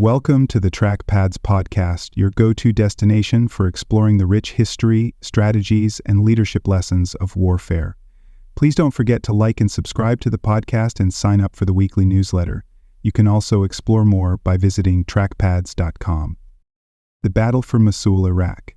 Welcome to the Trackpads podcast, your go-to destination for exploring the rich history, strategies, and leadership lessons of warfare. Please don't forget to like and subscribe to the podcast and sign up for the weekly newsletter. You can also explore more by visiting trackpads.com. The battle for Mosul, Iraq.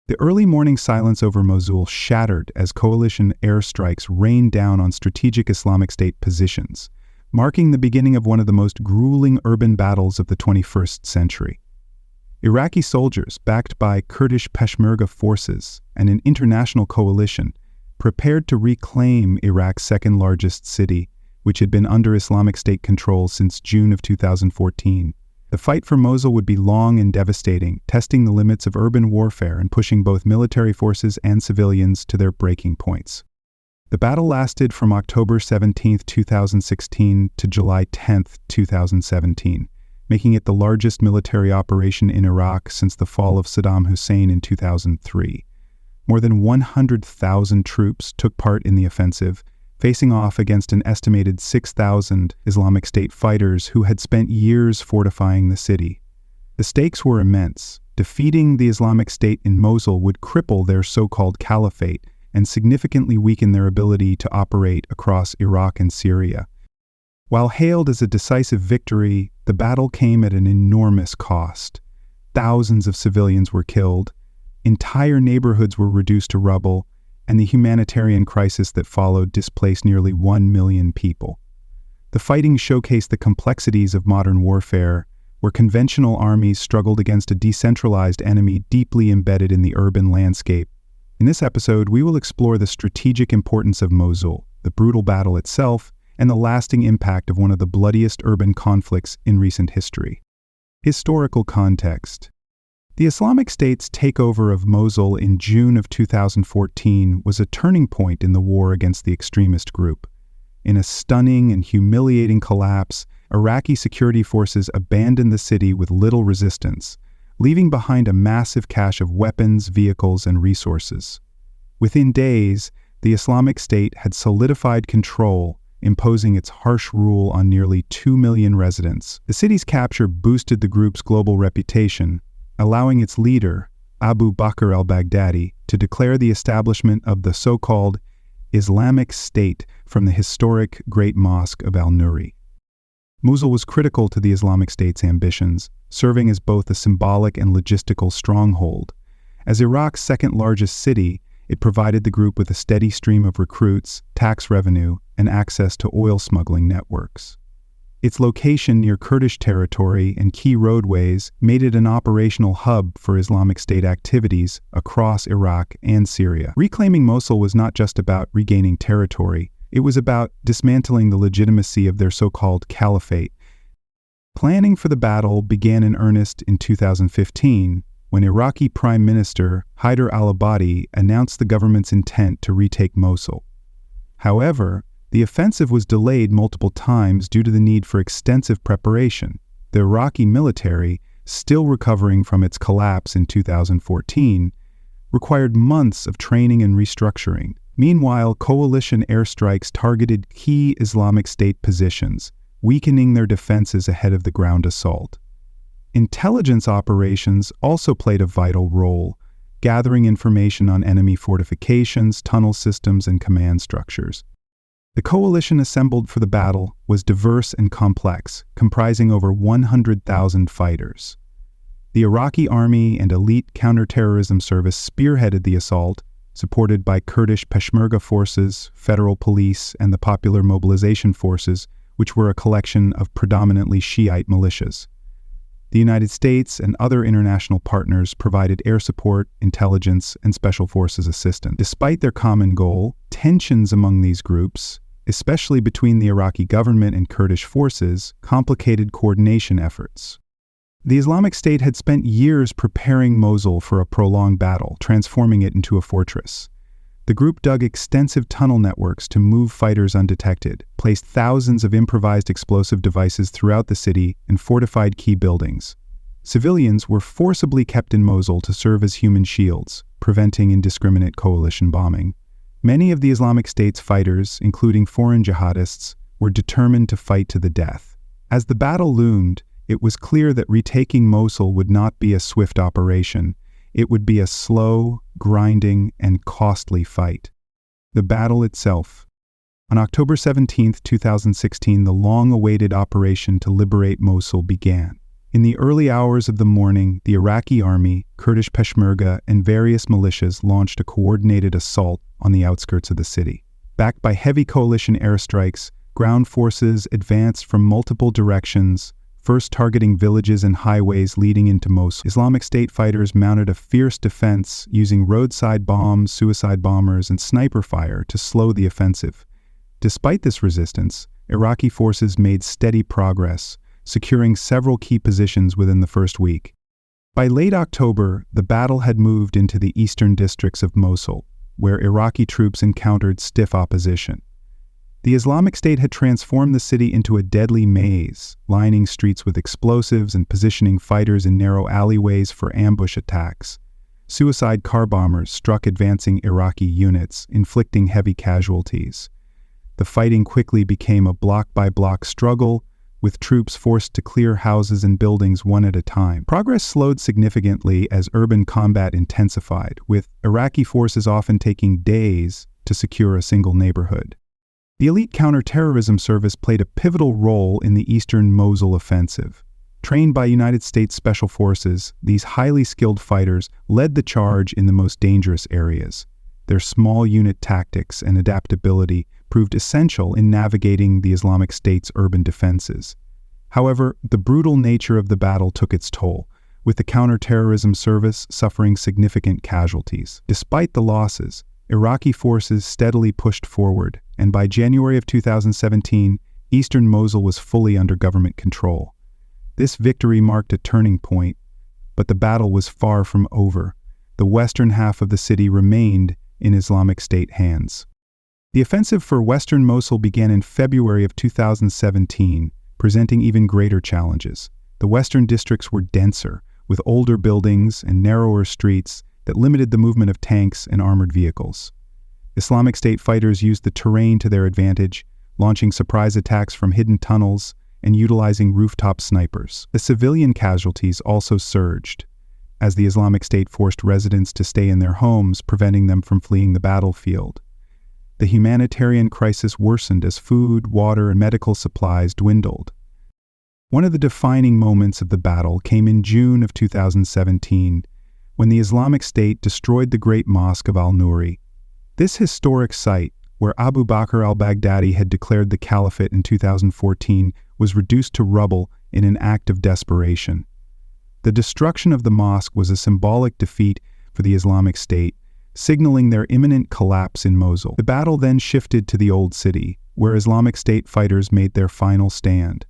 The early morning silence over Mosul shattered as coalition airstrikes rained down on strategic Islamic State positions, marking the beginning of one of the most grueling urban battles of the 21st century. Iraqi soldiers, backed by Kurdish Peshmerga forces and an international coalition, prepared to reclaim Iraq's second-largest city, which had been under Islamic State control since June of 2014. The fight for Mosul would be long and devastating, testing the limits of urban warfare and pushing both military forces and civilians to their breaking points. The battle lasted from October 17, 2016 to July 10, 2017, making it the largest military operation in Iraq since the fall of Saddam Hussein in 2003. More than 100,000 troops took part in the offensive, facing off against an estimated 6,000 Islamic State fighters who had spent years fortifying the city. The stakes were immense. Defeating the Islamic State in Mosul would cripple their so-called caliphate and significantly weaken their ability to operate across Iraq and Syria. While hailed as a decisive victory, the battle came at an enormous cost. Thousands of civilians were killed, entire neighborhoods were reduced to rubble, and the humanitarian crisis that followed displaced nearly 1 million people. The fighting showcased the complexities of modern warfare, where conventional armies struggled against a decentralized enemy deeply embedded in the urban landscape. In this episode, we will explore the strategic importance of Mosul, the brutal battle itself, and the lasting impact of one of the bloodiest urban conflicts in recent history. Historical context. The Islamic State's takeover of Mosul in June of 2014 was a turning point in the war against the extremist group. In a stunning and humiliating collapse, Iraqi security forces abandoned the city with little resistance, leaving behind a massive cache of weapons, vehicles, and resources. Within days, the Islamic State had solidified control, imposing its harsh rule on nearly 2 million residents. The city's capture boosted the group's global reputation, allowing its leader, Abu Bakr al-Baghdadi, to declare the establishment of the so-called Islamic State from the historic Great Mosque of al-Nuri. Mosul was critical to the Islamic State's ambitions, serving as both a symbolic and logistical stronghold. As Iraq's second-largest city, it provided the group with a steady stream of recruits, tax revenue, and access to oil smuggling networks. Its location near Kurdish territory and key roadways made it an operational hub for Islamic State activities across Iraq and Syria. Reclaiming Mosul was not just about regaining territory. It was about dismantling the legitimacy of their so-called caliphate. Planning for the battle began in earnest in 2015, when Iraqi Prime Minister Haider al-Abadi announced the government's intent to retake Mosul. However, the offensive was delayed multiple times due to the need for extensive preparation. The Iraqi military, still recovering from its collapse in 2014, required months of training and restructuring. Meanwhile, coalition airstrikes targeted key Islamic State positions, weakening their defenses ahead of the ground assault. Intelligence operations also played a vital role, gathering information on enemy fortifications, tunnel systems, and command structures. The coalition assembled for the battle was diverse and complex, comprising over 100,000 fighters. The Iraqi army and elite counterterrorism service spearheaded the assault, supported by Kurdish Peshmerga forces, federal police, and the Popular Mobilization Forces, which were a collection of predominantly Shiite militias. The United States and other international partners provided air support, intelligence, and special forces assistance. Despite their common goal, tensions among these groups, especially between the Iraqi government and Kurdish forces, complicated coordination efforts. The Islamic State had spent years preparing Mosul for a prolonged battle, transforming it into a fortress. The group dug extensive tunnel networks to move fighters undetected, placed thousands of improvised explosive devices throughout the city, and fortified key buildings. Civilians were forcibly kept in Mosul to serve as human shields, preventing indiscriminate coalition bombing. Many of the Islamic State's fighters, including foreign jihadists, were determined to fight to the death. As the battle loomed, it was clear that retaking Mosul would not be a swift operation. It would be a slow, grinding, and costly fight. The battle itself. On October 17, 2016, the long-awaited operation to liberate Mosul began. In the early hours of the morning, the Iraqi army, Kurdish Peshmerga, and various militias launched a coordinated assault on the outskirts of the city. Backed by heavy coalition airstrikes, ground forces advanced from multiple directions, first targeting villages and highways leading into Mosul. Islamic State fighters mounted a fierce defense using roadside bombs, suicide bombers, and sniper fire to slow the offensive. Despite this resistance, Iraqi forces made steady progress, securing several key positions within the first week. By late October, the battle had moved into the eastern districts of Mosul, where Iraqi troops encountered stiff opposition. The Islamic State had transformed the city into a deadly maze, lining streets with explosives and positioning fighters in narrow alleyways for ambush attacks. Suicide car bombers struck advancing Iraqi units, inflicting heavy casualties. The fighting quickly became a block-by-block struggle, with troops forced to clear houses and buildings one at a time. Progress slowed significantly as urban combat intensified, with Iraqi forces often taking days to secure a single neighborhood. The elite counterterrorism service played a pivotal role in the eastern Mosul offensive. Trained by United States Special Forces, these highly skilled fighters led the charge in the most dangerous areas. Their small unit tactics and adaptability proved essential in navigating the Islamic State's urban defenses. However, the brutal nature of the battle took its toll, with the counterterrorism service suffering significant casualties. Despite the losses, Iraqi forces steadily pushed forward, and by January of 2017, eastern Mosul was fully under government control. This victory marked a turning point, but the battle was far from over. The western half of the city remained in Islamic State hands. The offensive for western Mosul began in February of 2017, presenting even greater challenges. The western districts were denser, with older buildings and narrower streets that limited the movement of tanks and armored vehicles. Islamic State fighters used the terrain to their advantage, launching surprise attacks from hidden tunnels and utilizing rooftop snipers. The civilian casualties also surged, as the Islamic State forced residents to stay in their homes, preventing them from fleeing the battlefield. The humanitarian crisis worsened as food, water, and medical supplies dwindled. One of the defining moments of the battle came in June of 2017, when the Islamic State destroyed the Great Mosque of Al-Nuri. This historic site, where Abu Bakr al-Baghdadi had declared the caliphate in 2014, was reduced to rubble in an act of desperation. The destruction of the mosque was a symbolic defeat for the Islamic State, signaling their imminent collapse in Mosul. The battle then shifted to the Old City, where Islamic State fighters made their final stand.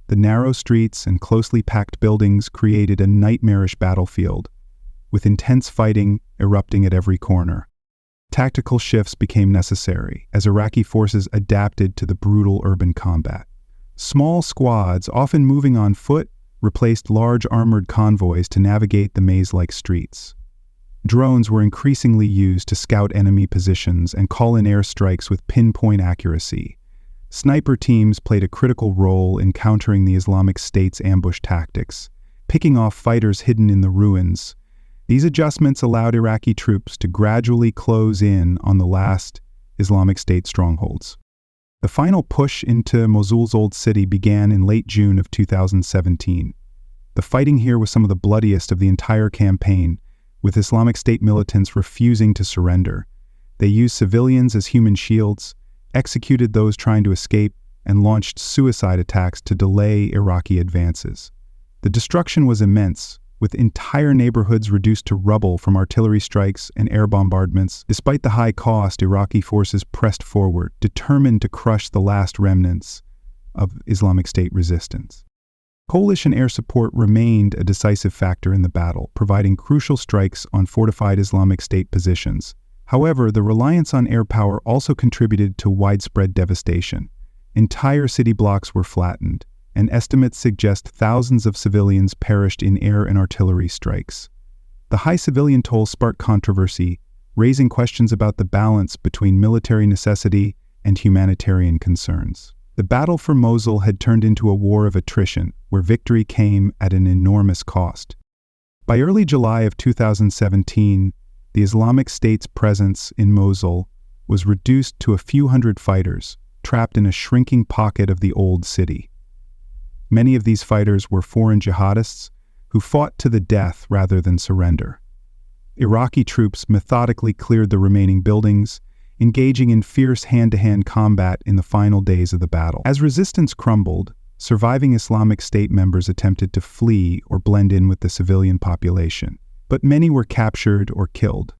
The narrow streets and closely packed buildings created a nightmarish battlefield, with intense fighting erupting at every corner. Tactical shifts became necessary as Iraqi forces adapted to the brutal urban combat. Small squads, often moving on foot, replaced large armored convoys to navigate the maze-like streets. Drones were increasingly used to scout enemy positions and call in airstrikes with pinpoint accuracy. Sniper teams played a critical role in countering the Islamic State's ambush tactics, picking off fighters hidden in the ruins. These adjustments allowed Iraqi troops to gradually close in on the last Islamic State strongholds. The final push into Mosul's Old City began in late June of 2017. The fighting here was some of the bloodiest of the entire campaign, with Islamic State militants refusing to surrender. They used civilians as human shields, executed those trying to escape, and launched suicide attacks to delay Iraqi advances. The destruction was immense, with entire neighborhoods reduced to rubble from artillery strikes and air bombardments. Despite the high cost, Iraqi forces pressed forward, determined to crush the last remnants of Islamic State resistance. Coalition air support remained a decisive factor in the battle, providing crucial strikes on fortified Islamic State positions. However, the reliance on air power also contributed to widespread devastation. Entire city blocks were flattened, and estimates suggest thousands of civilians perished in air and artillery strikes. The high civilian toll sparked controversy, raising questions about the balance between military necessity and humanitarian concerns. The battle for Mosul had turned into a war of attrition, where victory came at an enormous cost. By early July of 2017, the Islamic State's presence in Mosul was reduced to a few hundred fighters, trapped in a shrinking pocket of the old city. Many of these fighters were foreign jihadists who fought to the death rather than surrender. Iraqi troops methodically cleared the remaining buildings, engaging in fierce hand-to-hand combat in the final days of the battle. As resistance crumbled, surviving Islamic State members attempted to flee or blend in with the civilian population, but many were captured or killed.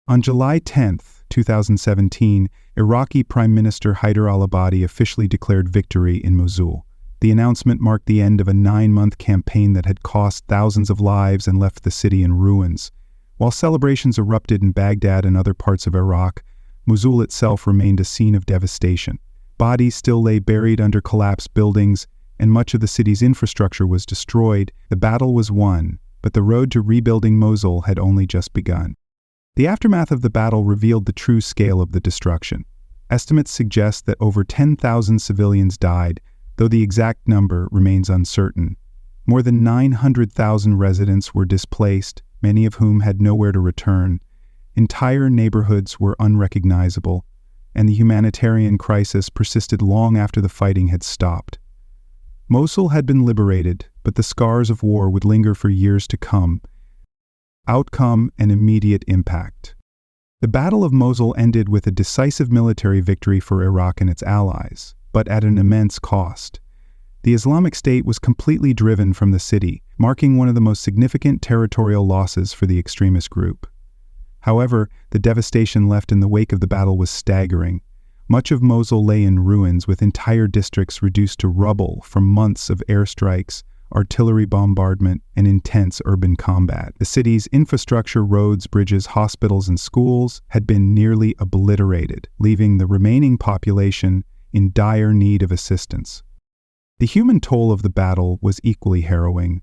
On July 10, 2017, Iraqi Prime Minister Haider al-Abadi officially declared victory in Mosul. The announcement marked the end of a 9-month campaign that had cost thousands of lives and left the city in ruins. While celebrations erupted in Baghdad and other parts of Iraq, Mosul itself remained a scene of devastation. Bodies still lay buried under collapsed buildings, and much of the city's infrastructure was destroyed. The battle was won, but the road to rebuilding Mosul had only just begun. The aftermath of the battle revealed the true scale of the destruction. Estimates suggest that over 10,000 civilians died, though the exact number remains uncertain. More than 900,000 residents were displaced, many of whom had nowhere to return. Entire neighborhoods were unrecognizable, and the humanitarian crisis persisted long after the fighting had stopped. Mosul had been liberated, but the scars of war would linger for years to come. Outcome and immediate impact. The Battle of Mosul ended with a decisive military victory for Iraq and its allies, but at an immense cost. The Islamic State was completely driven from the city, marking one of the most significant territorial losses for the extremist group. However, the devastation left in the wake of the battle was staggering. Much of Mosul lay in ruins, with entire districts reduced to rubble from months of airstrikes, artillery bombardment, and intense urban combat. The city's infrastructure, roads, bridges, hospitals, and schools had been nearly obliterated, leaving the remaining population in dire need of assistance. The human toll of the battle was equally harrowing.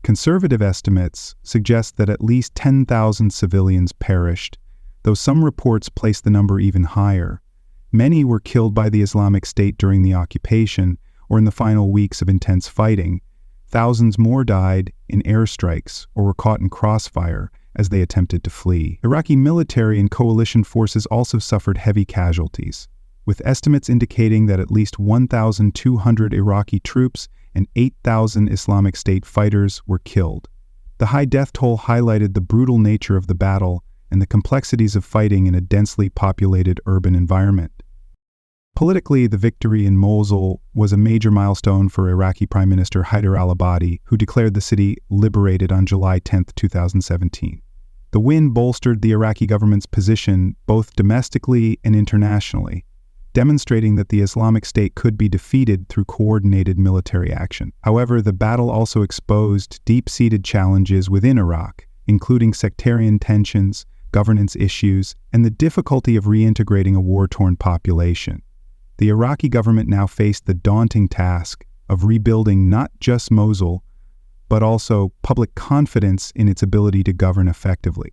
Conservative estimates suggest that at least 10,000 civilians perished, though some reports place the number even higher. Many were killed by the Islamic State during the occupation or in the final weeks of intense fighting. Thousands more died in airstrikes or were caught in crossfire as they attempted to flee. Iraqi military and coalition forces also suffered heavy casualties, with estimates indicating that at least 1,200 Iraqi troops and 8,000 Islamic State fighters were killed. The high death toll highlighted the brutal nature of the battle and the complexities of fighting in a densely populated urban environment. Politically, the victory in Mosul was a major milestone for Iraqi Prime Minister Haider al-Abadi, who declared the city liberated on July 10, 2017. The win bolstered the Iraqi government's position both domestically and internationally, demonstrating that the Islamic State could be defeated through coordinated military action. However, the battle also exposed deep-seated challenges within Iraq, including sectarian tensions, governance issues, and the difficulty of reintegrating a war-torn population. The Iraqi government now faced the daunting task of rebuilding not just Mosul, but also public confidence in its ability to govern effectively.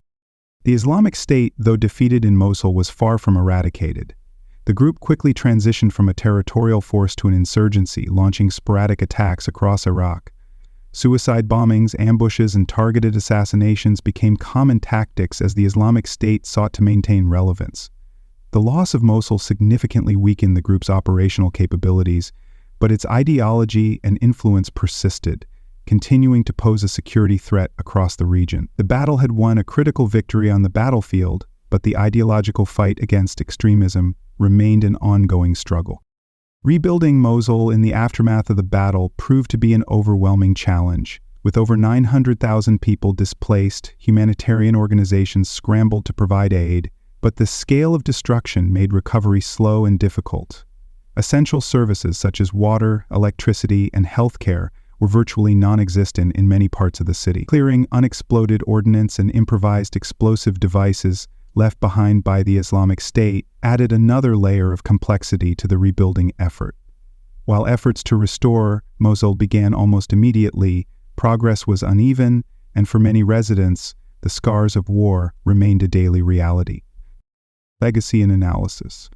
The Islamic State, though defeated in Mosul, was far from eradicated. The group quickly transitioned from a territorial force to an insurgency, launching sporadic attacks across Iraq. Suicide bombings, ambushes, and targeted assassinations became common tactics as the Islamic State sought to maintain relevance. The loss of Mosul significantly weakened the group's operational capabilities, but its ideology and influence persisted, continuing to pose a security threat across the region. The battle had won a critical victory on the battlefield, but the ideological fight against extremism remained an ongoing struggle. Rebuilding Mosul in the aftermath of the battle proved to be an overwhelming challenge. With over 900,000 people displaced, humanitarian organizations scrambled to provide aid, but the scale of destruction made recovery slow and difficult. Essential services such as water, electricity, and healthcare were virtually non-existent in many parts of the city. Clearing unexploded ordnance and improvised explosive devices left behind by the Islamic State added another layer of complexity to the rebuilding effort. While efforts to restore Mosul began almost immediately, progress was uneven, and for many residents, the scars of war remained a daily reality. Legacy and analysis.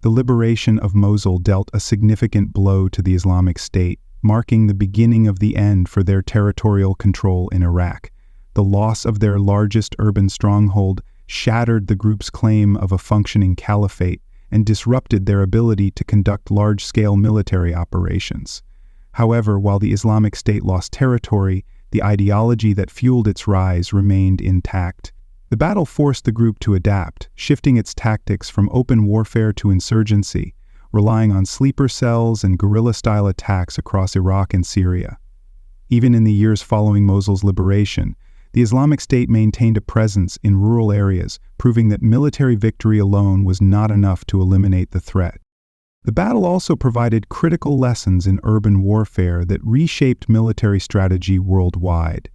The liberation of Mosul dealt a significant blow to the Islamic State, marking the beginning of the end for their territorial control in Iraq. The loss of their largest urban stronghold shattered the group's claim of a functioning caliphate and disrupted their ability to conduct large-scale military operations. However, while the Islamic State lost territory, the ideology that fueled its rise remained intact. The battle forced the group to adapt, shifting its tactics from open warfare to insurgency, relying on sleeper cells and guerrilla-style attacks across Iraq and Syria. Even in the years following Mosul's liberation, the Islamic State maintained a presence in rural areas, proving that military victory alone was not enough to eliminate the threat. The battle also provided critical lessons in urban warfare that reshaped military strategy worldwide.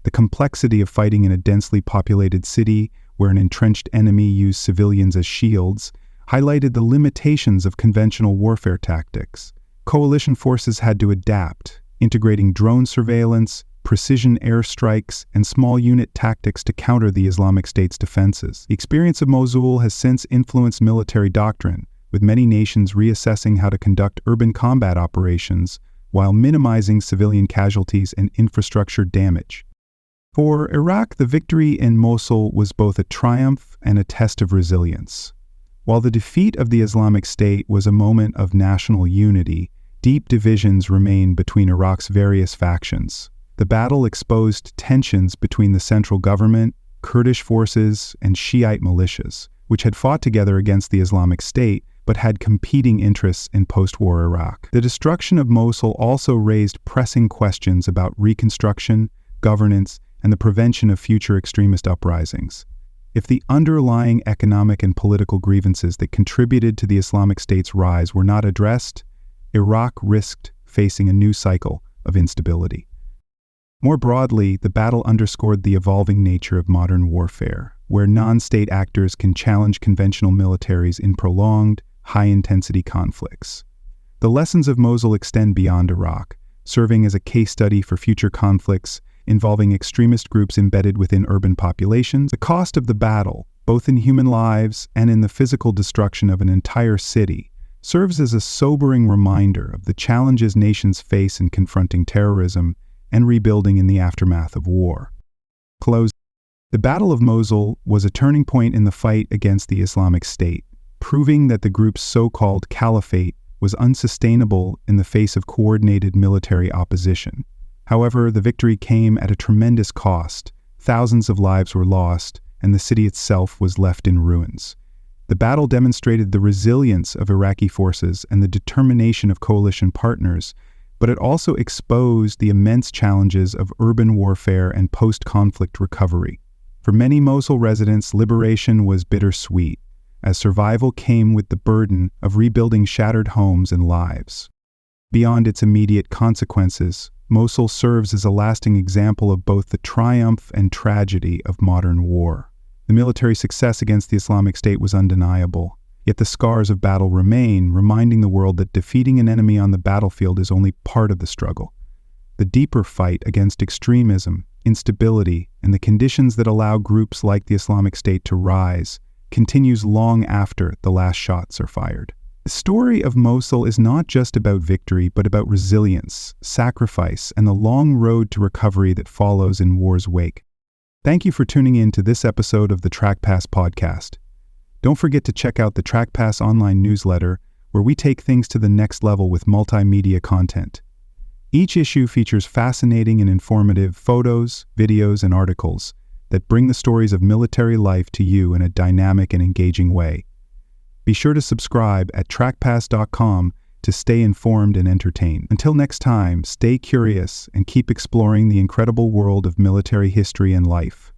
The complexity of fighting in a densely populated city, where an entrenched enemy used civilians as shields, highlighted the limitations of conventional warfare tactics. Coalition forces had to adapt, integrating drone surveillance, precision airstrikes, and small unit tactics to counter the Islamic State's defenses. The experience of Mosul has since influenced military doctrine, with many nations reassessing how to conduct urban combat operations while minimizing civilian casualties and infrastructure damage. For Iraq, the victory in Mosul was both a triumph and a test of resilience. While the defeat of the Islamic State was a moment of national unity, deep divisions remained between Iraq's various factions. The battle exposed tensions between the central government, Kurdish forces, and Shiite militias, which had fought together against the Islamic State but had competing interests in post-war Iraq. The destruction of Mosul also raised pressing questions about reconstruction, governance, and the prevention of future extremist uprisings. If the underlying economic and political grievances that contributed to the Islamic State's rise were not addressed, Iraq risked facing a new cycle of instability. More broadly, the battle underscored the evolving nature of modern warfare, where non-state actors can challenge conventional militaries in prolonged, high-intensity conflicts. The lessons of Mosul extend beyond Iraq, serving as a case study for future conflicts involving extremist groups embedded within urban populations. The cost of the battle, both in human lives and in the physical destruction of an entire city, serves as a sobering reminder of the challenges nations face in confronting terrorism and rebuilding in the aftermath of war. The Battle of Mosul was a turning point in the fight against the Islamic State, proving that the group's so-called caliphate was unsustainable in the face of coordinated military opposition. However, the victory came at a tremendous cost. Thousands of lives were lost, and the city itself was left in ruins. The battle demonstrated the resilience of Iraqi forces and the determination of coalition partners, but it also exposed the immense challenges of urban warfare and post-conflict recovery. For many Mosul residents, liberation was bittersweet, as survival came with the burden of rebuilding shattered homes and lives. Beyond its immediate consequences, Mosul serves as a lasting example of both the triumph and tragedy of modern war. The military success against the Islamic State was undeniable, yet the scars of battle remain, reminding the world that defeating an enemy on the battlefield is only part of the struggle. The deeper fight against extremism, instability, and the conditions that allow groups like the Islamic State to rise continues long after the last shots are fired. The story of Mosul is not just about victory, but about resilience, sacrifice, and the long road to recovery that follows in war's wake. Thank you for tuning in to this episode of the TrackPass podcast. Don't forget to check out the TrackPass online newsletter, where we take things to the next level with multimedia content. Each issue features fascinating and informative photos, videos, and articles that bring the stories of military life to you in a dynamic and engaging way. Be sure to subscribe at trackpass.com to stay informed and entertained. Until next time, stay curious and keep exploring the incredible world of military history and life.